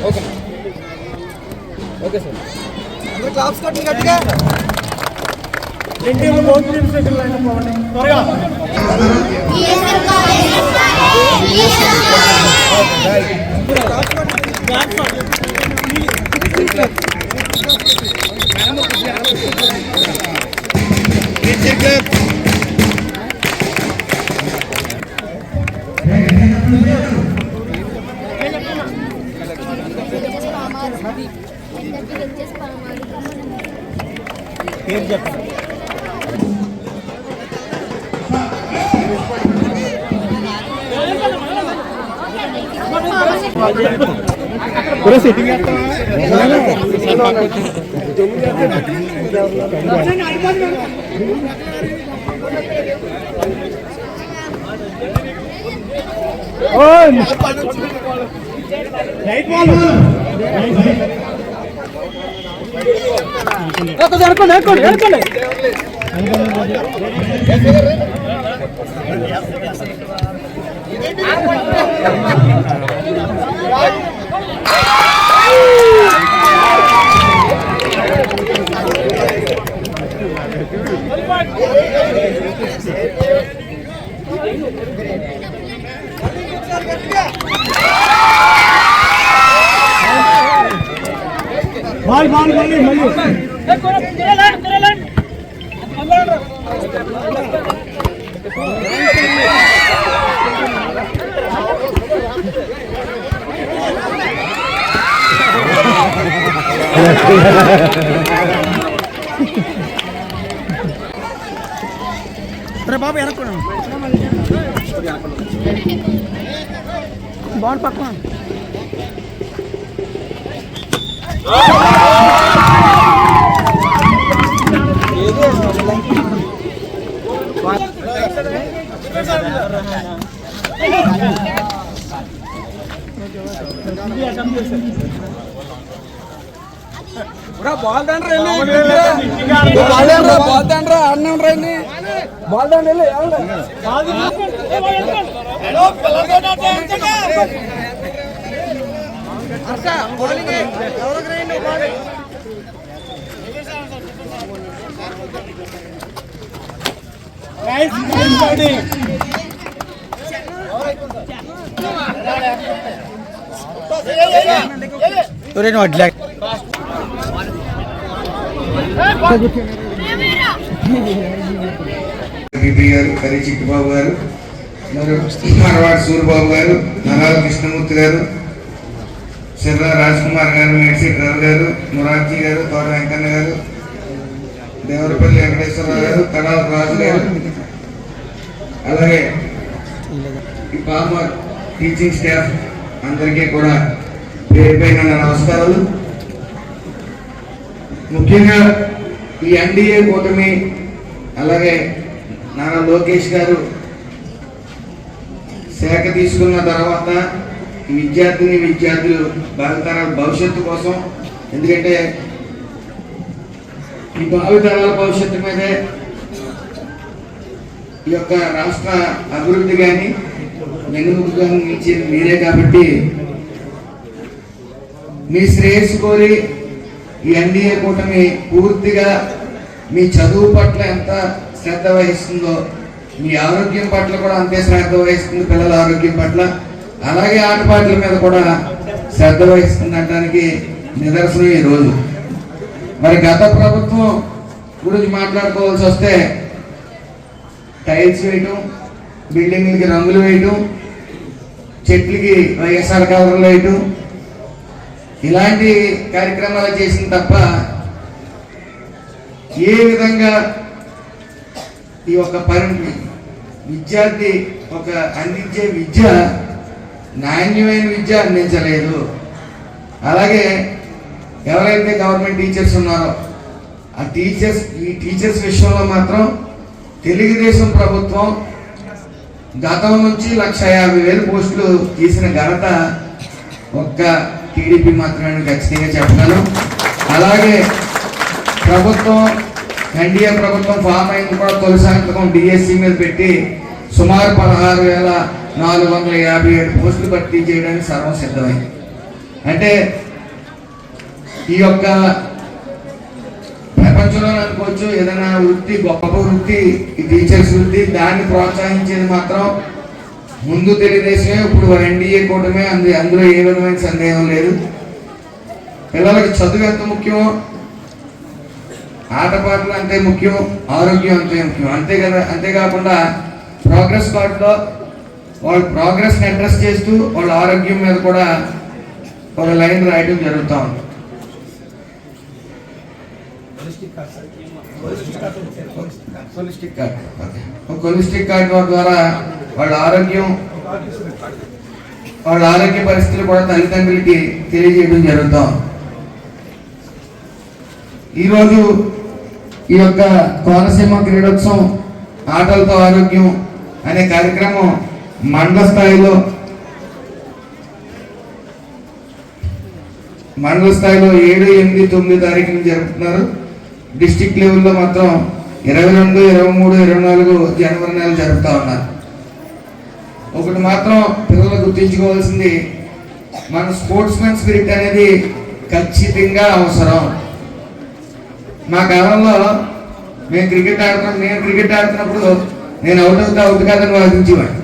Okay okay sir అందరూ claps కొట్టండి గట్టిగా. త్వరగా పేరు చెప్పండి. బాల్ బాల్ మళ్ళీ మళ్ళీ అరే బాబు వెనక్కున్నా బాల్ పక్కన బాల్ దండ్రా ఆడనే రండి బాల్ దండ కరి చిట్టుబాబు గారు, మరవాడి సూరిబాబు గారు, నరాల కృష్ణమూర్తి గారు, సిర్రా రాజ్ కుమార్ గారు, మేడ్శెట్టి గారు, మురార్జీ గారు, తోట వెంకన్న గారు, దేవరపల్లి వెంకటేశ్వరరావు గారు, కడాల రాజు గారు, అలాగే ఈ పామర్ టీచింగ్ స్టాఫ్ అందరికీ కూడా పేరు పైన నమస్కారాలు. ముఖ్యంగా ఈ ఎన్డీఏ కూటమి అలాగే నారా లోకేష్ గారు శాఖ తీసుకున్న తర్వాత విద్యార్థులు భావితరాల భవిష్యత్తు కోసం, ఎందుకంటే ఈ భావితరాల భవిష్యత్తు మీదే ఈ యొక్క రాష్ట్ర అభివృద్ధి కానీ వెన్నుముకగా నిలిచేది మీరే కాబట్టి మీ శ్రేయస్సు కోరి ఈ ఎన్డీఏ కూటమి పూర్తిగా మీ చదువు పట్ల ఎంత శ్రద్ధ వహిస్తుందో మీ ఆరోగ్యం పట్ల కూడా అంతే శ్రద్ధ వహిస్తుంది. పిల్లల ఆరోగ్యం పట్ల అలాగే ఆటపాటల మీద కూడా శ్రద్ధ వహిస్తుంది అనడానికి నిదర్శనం ఈ రోజు. మరి గత ప్రభుత్వం గురించి మాట్లాడుకోవాల్సి వస్తే టైల్స్ వేయటం, బిల్డింగ్లకి రంగులు వేయటం, చెట్లకి వైఎస్ఆర్ కవర్లు వేయటం, ఇలాంటి కార్యక్రమాలు చేసింది తప్ప ఏ విధంగా ఈ యొక్క విద్యార్థి ఒక అందించే విద్య నాణ్యమైన విద్య అందించలేదు. అలాగే ఎవరైతే గవర్నమెంట్ టీచర్స్ ఉన్నారో ఈ టీచర్స్ విషయంలో మాత్రం తెలుగుదేశం ప్రభుత్వం గతం నుంచి 150,000 పోస్టులు తీసిన ఘనత ఒక్క టీడీపీ మాత్రమే ఖచ్చితంగా చెప్పగలను. అలాగే ప్రభుత్వం ఎన్డీఏ ప్రభుత్వం ఫామ్ అయింది కూడా తొలి సంతకం డిఎస్సి మీద పెట్టి సుమారు 16,457 పోస్టులు భర్తీ చేయడానికి సర్వం సిద్ధమైంది. అంటే ఈ యొక్క ప్రపంచంలో అనుకోవచ్చు ఏదైనా వృత్తి గొప్ప వృత్తి ఈ టీచర్స్ వృత్తి, దాన్ని ప్రోత్సహించేది మాత్రం ముందు తెలుగుదేశమే, ఇప్పుడు ఎన్డీఏ కూటమే. అందులో ఏ విధమైన సందేహం లేదు. పిల్లలకి చదువు ఎంత ముఖ్యం, ఆటపాటలు అంతే ముఖ్యం, ఆరోగ్యం అంతే ముఖ్యం. అంతే కదా. అంతేకాకుండా ప్రోగ్రెస్ కార్డులో వాళ్ళ ప్రోగ్రెస్ని అడ్రస్ చేస్తూ వాళ్ళ ఆరోగ్యం మీద కూడా ఒక లైన్ రాయడం జరుగుతూ ఉంది. కొలిస్టిక్ కార్డు ద్వారా వాళ్ళ ఆరోగ్య పరిస్థితులు కూడా తల్లిదండ్రులకి తెలియజేయడం జరుగుతాం. ఈరోజు ఈ యొక్క కోనసీమ క్రీడోత్సవం ఆటలతో ఆరోగ్యం అనే కార్యక్రమం మండల స్థాయిలో 7, 8, 9 తారీఖున జరుపుతున్నారు. డిస్ట్రిక్ట్ లెవెల్లో మాత్రం 22, 23, 24 జనవరి నెల జరుపుతా ఉన్నారు. ఒకటి మాత్రం పిల్లలు గుర్తించుకోవాల్సింది, మన స్పోర్ట్స్ మెన్ స్పిరిట్ అనేది ఖచ్చితంగా అవసరం. మా కాలంలో నేను క్రికెట్ ఆడుతున్నప్పుడు నేను అవుట్ కాదని వాదించేవాడు.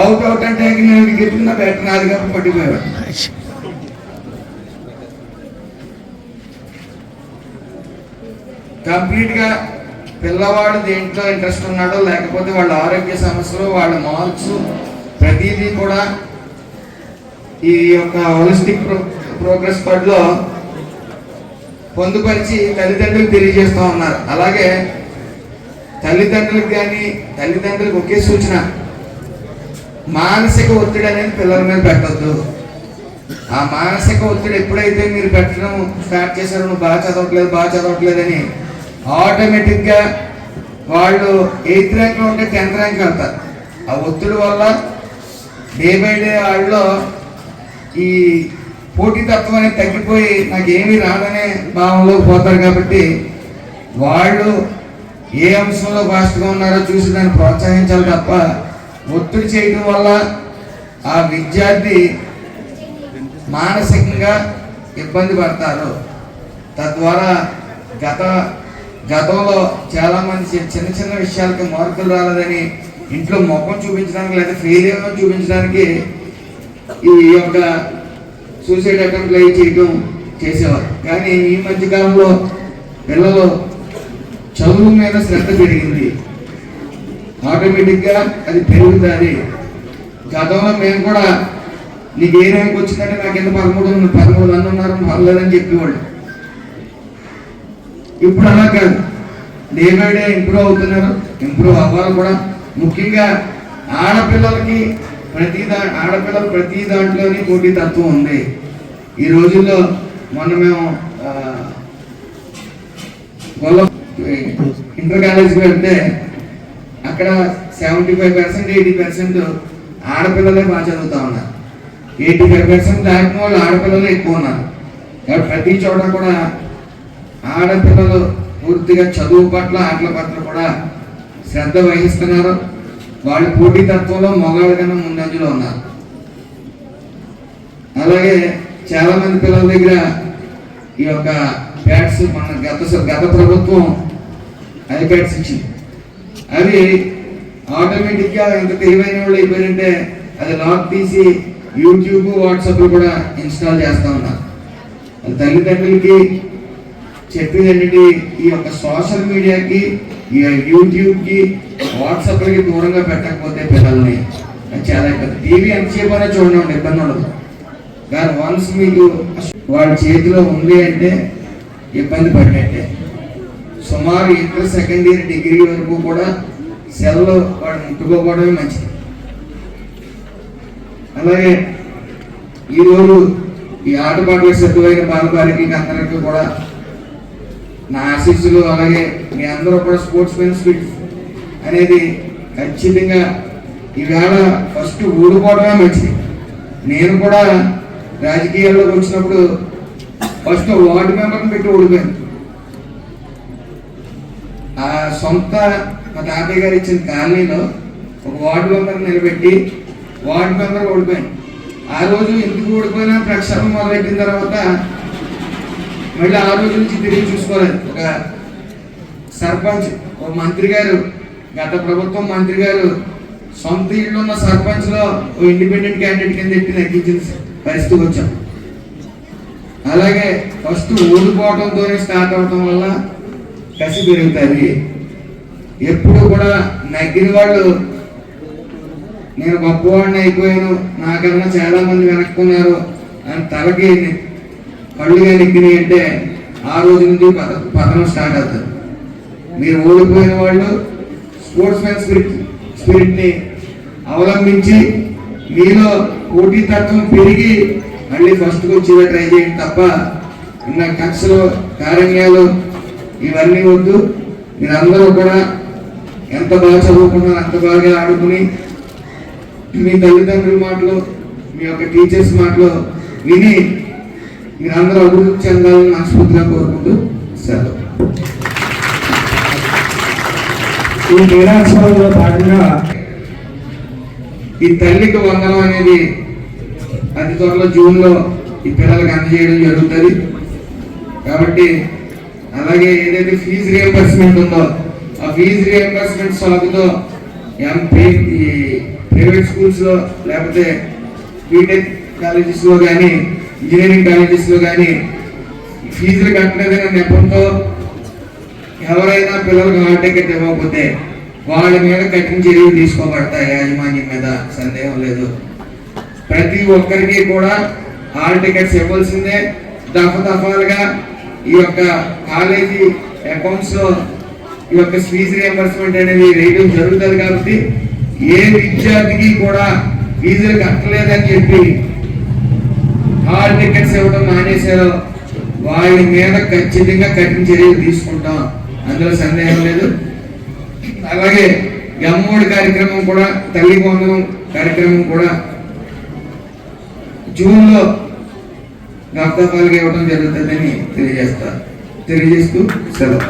అవుట్ అంటే నేను వికెట్ నా బ్యాట్ నాది కాబట్టి పట్టిపోయేవాడు. కంప్లీట్గా పిల్లవాడు దేంట్లో ఇంట్రెస్ట్ ఉన్నాడో, లేకపోతే వాళ్ళ ఆరోగ్య సమస్యలు, వాళ్ళ మార్క్స్, ప్రతిదీ కూడా ఈ యొక్క హోలిస్టిక్ ప్రోగ్రెస్ కార్డులో పొందుపరిచి తల్లిదండ్రులకు తెలియజేస్తూ ఉన్నారు. అలాగే తల్లిదండ్రులకు ఒకే సూచన, మానసిక ఒత్తిడి అనేది పిల్లల మీద పెట్టద్దు. ఆ మానసిక ఒత్తిడి ఎప్పుడైతే మీరు పెట్టడం స్టార్ట్ చేశారో, నువ్వు బాగా చదవట్లేదని ఆటోమేటిక్గా వాళ్ళు 8th ర్యాంక్లో ఉంటే 10th ర్యాంక్ వెళ్తారు. ఆ ఒత్తిడి వల్ల డే బై డే వాళ్ళలో ఈ పోటీతత్వం అనేది తగ్గిపోయి నాకు ఏమీ రాదనే భావంలో పోతారు. కాబట్టి వాళ్ళు ఏ అంశంలో ఫాస్ట్గా ఉన్నారో చూసి దాన్ని ప్రోత్సహించాలి తప్ప ఒత్తిడి చేయడం వల్ల ఆ విద్యార్థి మానసికంగా ఇబ్బంది పడతారు. తద్వారా గతంలో చాలామంది చిన్న విషయాలకి మార్కులు రాలేదని ఇంట్లో ముఖం చూపించడానికి లేదా ఫెయిల్యూర్ చూపించడానికి ఈ యొక్క సూసైడ్ అటెంప్ట్లు చేయడం చేసేవారు. కానీ ఈ మధ్యకాలంలో పిల్లలు చదువు మీద శ్రద్ధ పెరిగింది, ఆటోమేటిక్గా అది పెరుగుతుంది. గతంలో మేము కూడా నీకు ఏ ర్యాంక్ వచ్చిందంటే నాకు ఎంత 13 మంది ఉన్నారు పర్లేదని చెప్పేవాళ్ళు. ఇప్పుడు అలా కాదు, డే బై డే ఇంప్రూవ్ అవుతున్నారు. ఇంప్రూవ్ అవ్వాలి కూడా. ముఖ్యంగా ఆడపిల్లలు ప్రతి దాంట్లోని పోటీతత్వం ఉంది ఈ రోజుల్లో. మొన్న మేము ఇంటర్ కాలేజీకి వెళ్తే అక్కడ 75%, 80% ఆడపిల్లలే బాగా చదువుతా ఉన్నారు. 85% దాటిన వాళ్ళు ఆడపిల్లలే ఎక్కువ ఉన్నారు. కాబట్టి ప్రతి చోట కూడా ఆడపిల్లలు పూర్తిగా చదువు పట్ల, ఆటల పట్ల కూడా శ్రద్ధ వహిస్తున్నారు. వాళ్ళు పోటీతత్వంలో మగవాళ్ళ కన్నా ముందంజలో ఉన్నారు. అలాగే చాలా మంది పిల్లల దగ్గర ఈ యొక్క ప్యాడ్స్, మన గత ప్రభుత్వం ఐప్యాడ్స్ ఇచ్చింది. అవి ఆటోమేటిక్గా ఎంత తెలివైన వాళ్ళు అయిపోయారంటే అది లాక్ తీసి యూట్యూబ్, వాట్సాప్లో కూడా ఇన్స్టాల్ చేస్తూ ఉన్నారు. అది తల్లిదండ్రులకి చెప్పేదంటే ఈ యొక్క సోషల్ మీడియాకి, ఈ యూట్యూబ్కి, వాట్సాప్లకి దూరంగా పెట్టకపోతే పిల్లల్ని చాలా ఇబ్బంది. టీవీ ఎంతసేపు అయినా చూడండి, ఇబ్బంది ఉండదు. కానీ వన్స్ మీకు వాళ్ళ చేతిలో ఉంది అంటే ఇబ్బంది పడినట్టే. సుమారు ఇంటర్, సెకండ్ ఇయర్, డిగ్రీ వరకు కూడా సెల్ వాడు ముట్టుకోకపోవడమే మంచిది. అలాగే ఈరోజు ఈ ఆటపాటలు సిద్ధమైన బాలబాలికి అందరికీ కూడా నా ఆశీస్సులు. అలాగే మీ అందరూ కూడా స్పోర్ట్స్ మెన్ స్పిరిట్ అనేది ఖచ్చితంగా ఈవేళ ఫస్ట్ ఓడిపోవడమే మంచిది. నేను కూడా రాజకీయాల్లోకి వచ్చినప్పుడు ఫస్ట్ వార్డు మెంబర్ని పెట్టి ఓడిపోయాను. ఆ సొంత మా తాతయ్య గారు ఇచ్చిన కాలనీలో ఒక వార్డు మెంబర్ నిలబెట్టి వార్డు మెంబర్ ఓడిపోయాను. ఆ రోజు ఎందుకు ఓడిపోయినా ప్రక్షాళన మొదలెట్టిన తర్వాత మళ్ళీ ఆ రోజు నుంచి తిరిగి చూసుకోలేదు. ఒక సర్పంచ్, ఒక మంత్రి గారు, గత ప్రభుత్వం మంత్రి గారు సొంత ఇళ్ళు ఉన్న సర్పంచ్లో ఓ ఇండిపెండెంట్ క్యాండిడేట్ కింద ఎట్టి నెగ్గించిన పరిస్థితికి వచ్చాం. అలాగే ఫస్ట్ ఓడిపోవడంతోనే స్టార్ట్ అవటం వల్ల కసి పెరుగుతుంది. ఎప్పుడు కూడా నగ్గిన వాళ్ళు నేను గొప్పవాడిని అయిపోయాను, నాకన్నా చాలా మంది వెనక్కున్నారు అని తలకి కళ్ళుగా నెగ్గినాయి అంటే ఆ రోజు నుంచి పతనం స్టార్ట్ అవుతుంది. మీరు ఓడిపోయిన వాళ్ళు స్పోర్ట్స్ మ్యాన్ స్పిరిట్ని అవలంబించి మీలో పోటీతత్వం పెరిగి మళ్ళీ ఫస్ట్కి వచ్చేలా ట్రై చేయండి తప్ప ఉన్న కక్షలు కారణ్యాలు ఇవన్నీ వద్దు. మీరందరూ కూడా ఎంత బాగా చదువుకున్నారో అంత బాగా ఆడుకుని మీ తల్లిదండ్రుల మాటలు, మీ యొక్క టీచర్స్ మాటలు విని మీరందరూ అభివృద్ధి చెందాలని మనస్ఫూర్తిగా కోరుకుంటూ సెలవు. ఈ క్రీడాక్షరంలో భాగంగా ఈ తల్లికి వందనం అనేది అతి త్వరలో జూన్లో ఈ పిల్లలకు అందజేయడం జరుగుతుంది. కాబట్టి అలాగే ఏదైతే ఫీజు రియంబర్స్మెంట్ ఉందో ఆ ఫీజు రియంబర్స్మెంట్ సాగుతో ప్రైవేట్ స్కూల్స్లో లేకపోతే బీటెక్ కాలేజెస్లో కానీ ఇంజనీరింగ్ కాలేజెస్లో కానీ ఫీజులు కట్టలేదనే నెపంతో ఎవరైనా పిల్లలకు హాల్ టికెట్ ఇవ్వకపోతే వాళ్ళ మీద కఠిన చర్యలు తీసుకోబడతాయి. యాజమాన్యం మీద సందేహం లేదు. ప్రతి ఒక్కరికి కూడా హాల్ టికెట్స్ ఇవ్వాల్సిందే. దఫాలుగా ఈ యొక్క కాలేజీ అకౌంట్స్ లో ఈ యొక్క ఫీజు రియంబర్స్మెంట్ అనేది వేయడం జరుగుతుంది. కాబట్టి ఏ విద్యార్థికి కూడా ఫీజులు కట్టలేదని చెప్పి హాల్ టికెట్స్ ఇవ్వడం మానేశారో వాళ్ళ మీద ఖచ్చితంగా కఠిన చర్యలు తీసుకుంటాం, అందులో సందేహం లేదు. అలాగే గమ్మోడి కార్యక్రమం కూడా, తల్లి వందనం కార్యక్రమం కూడా జూన్లో దఫాలుగా ఇవ్వడం జరుగుతుందని తెలియజేస్తూ సెలవు.